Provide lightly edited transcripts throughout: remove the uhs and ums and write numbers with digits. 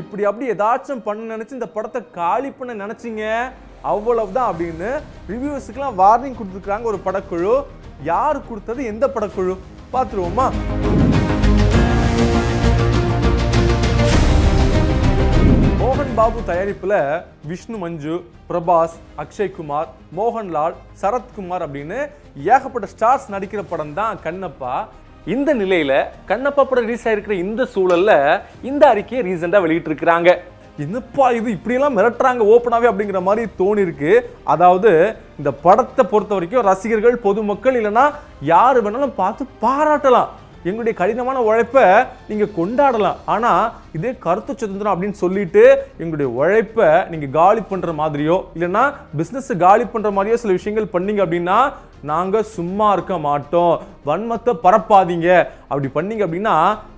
இப்படி அப்படி ஏதாச்சும் பண்ண நினைச்சு இந்த படத்தை காலி பண்ண நினைச்சீங்க, அவ்வளவுதான் அப்படின்னு ரிவ்யூஸ்க்குலாம் வார்னிங் கொடுத்துருக்காங்க ஒரு படக்குழு. யார் கொடுத்தது, எந்த படக்குழு பார்த்துருவோமா? மோகன் பாபு தயாரிப்புல விஷ்ணு மஞ்சு, பிரபாஸ், அக்ஷய் குமார், மோகன்லால், சரத்குமார் அப்படின்னு ஏகப்பட்ட ஸ்டார்ஸ் நடிக்கிற படம் தான் கண்ணப்பா. இந்த நிலையில கண்ணப்பா படம் ரிலீஸ் ஆயிருக்கிற இந்த சூழல்ல இந்த அறிக்கையை ரீசெண்டா வெளியிட்டு இருக்கிறாங்க. என்னப்பா இது இப்படியெல்லாம் மிரட்டுறாங்க ஓப்பனாவே அப்படிங்கிற மாதிரி தோணி இருக்கு. அதாவது இந்த படத்தை பொறுத்த வரைக்கும் ரசிகர்கள், பொதுமக்கள் இல்லைன்னா யாரு வேணாலும் பார்த்து பாராட்டலாம், எங்களுடைய கடினமான உழைப்பை நீங்க கொண்டாடலாம். ஆனா இதே கருத்து சுதந்திரம் அப்படின்னு சொல்லிட்டு எங்களுடைய உழைப்பை நீங்க காலி பண்ற மாதிரியோ இல்லைன்னா பிசினஸ் காலி பண்ற மாதிரியோ சில விஷயங்கள் பண்ணீங்க அப்படின்னா நாங்க சும்மா இருக்க மாட்டோம். வன்மத்தை பரப்பாதீங்க. அப்படி பண்ணீங்க அப்படின்னா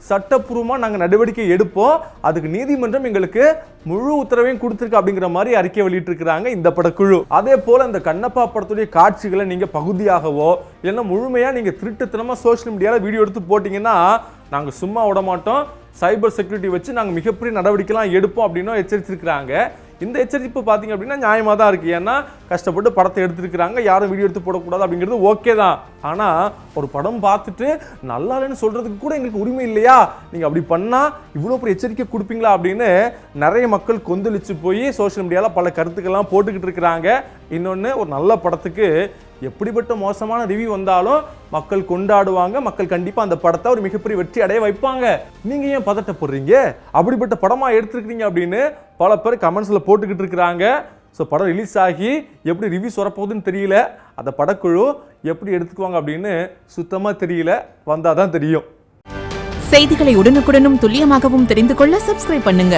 சட்டப்பூர்வமா நாங்க நடவடிக்கை எடுப்போம். அதுக்கு நீதிமன்றம் எங்களுக்கு முழு உத்தரவையும் கொடுத்திருக்கு அப்படிங்கிற மாதிரி அறிக்கை வெளியிட்டு இருக்கிறாங்க இந்த படக்குழு. அதே போல இந்த கண்ணப்பா படத்துடைய காட்சிகளை நீங்க பகுதியாகவோ இல்லைன்னா முழுமையா நீங்க திருட்டுத்தனமா சோசியல் மீடியால வீடியோ எடுத்து போட்டீங்கன்னா நாங்க சும்மா விட மாட்டோம். சைபர் செக்யூரிட்டி வச்சு நாங்க மிகப்பெரிய நடவடிக்கைலாம் எடுப்போம் அப்படின்னு எச்சரிச்சிருக்கிறாங்க. இந்த எச்சரிப்பு பார்த்தீங்க அப்படின்னா நியாயமாக தான் இருக்குது. ஏன்னா கஷ்டப்பட்டு படத்தை எடுத்துருக்கிறாங்க, யாரும் வீடியோ எடுத்து போடக்கூடாது அப்படிங்கிறது ஓகே தான். ஆனால் ஒரு படம் பார்த்துட்டு நல்லா இல்லைன்னு சொல்கிறதுக்கு கூட எங்களுக்கு உரிமை இல்லையா? நீங்கள் அப்படி பண்ணால் இவ்வளோ பெரிய எச்சரிக்கை கொடுப்பீங்களா அப்படின்னு நிறைய மக்கள் கொந்தளிச்சு போய் சோஷியல் மீடியாவில் பல கருத்துக்கள்லாம் போட்டுக்கிட்டு இருக்கிறாங்க. இன்னொன்று, ஒரு நல்ல படத்துக்கு எப்படிப்பட்ட மோசமான ரிவ்யூ வந்தாலும் மக்கள் கொண்டாடுவாங்க. மக்கள் கண்டிப்பாக அந்த படத்தை ஒரு மிகப்பெரிய வெற்றி அடைய வைப்பாங்க. நீங்கள் ஏன் பதட்டப்படுறீங்க? அப்படிப்பட்ட படமாக எடுத்துருக்கீங்க அப்படின்னு பல பேர் கமெண்ட்ஸில் போட்டுக்கிட்டு இருக்கிறாங்க. ஸோ படம் ரிலீஸ் ஆகி எப்படி ரிவ்யூஸ் வரப்போகுதுன்னு தெரியல. அந்த படக்குழு எப்படி எடுத்துக்குவாங்க அப்படின்னு சுத்தமாக தெரியல. வந்தால் தான் தெரியும். செய்திகளை உடனுக்குடனும் துல்லியமாகவும் தெரிந்து கொள்ள சப்ஸ்கிரைப் பண்ணுங்க.